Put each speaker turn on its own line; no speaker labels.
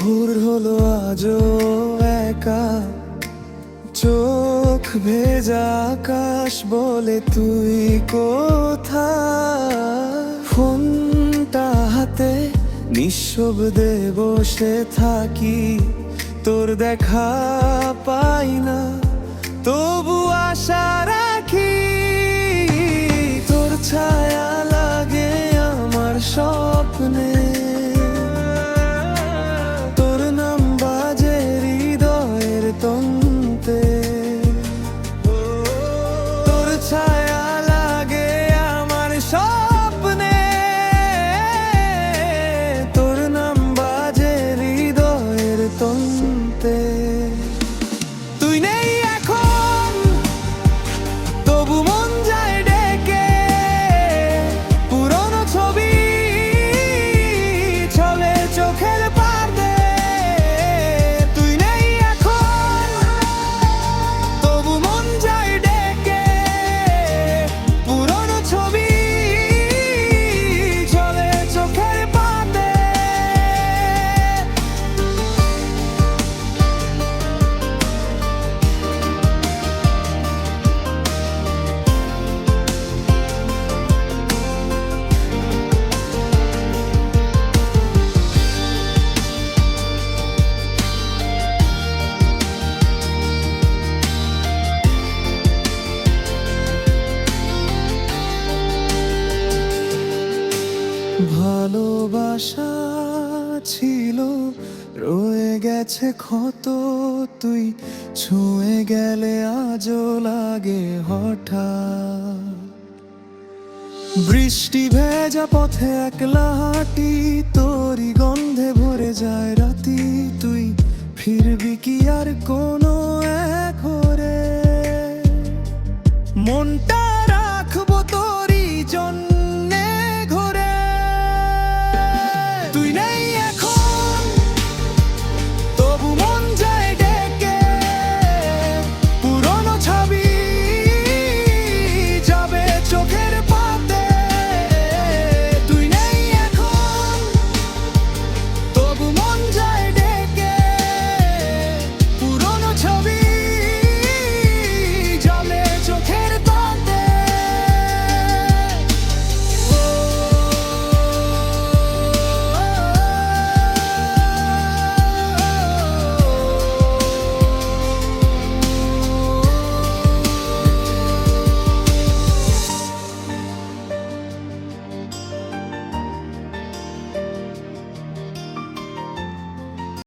ভোর হলো আজও একা, চোখ ভেজা আকাশ বলে তুই কোথায়। ফোনটা হাতে নিঃশব্দে বসে থাকি, তোর দেখা পাই না তবু আশা রাখি। তোর ছায়া লাগে আমার স্বপ্নে, তোর নাম বাজে হৃদয়ের তন্তে। তোর ছায়া লাগে আমার স্বপ্নে, তোর নাম বাজে হৃদয়ের তন্তে। তুই নেই এখন তবু মন যায় ডেকে, পুরনো ছবি চলে চোখের পার্দে। তুই নেই এখন তবু মন যায় ডেকে, পুরনো ছবি চলে চোখের পার্দে। ভালোবাসা ছিল রয়ে গেছে ক্ষত, তুই ছুঁয়ে গেলে আজও লাগে হঠাৎ। বৃষ্টি ভেজা পথে একলা হাঁটি, তোরই গন্ধে ভরে যায় রাতি। তুই ফিরবি কি আর কোন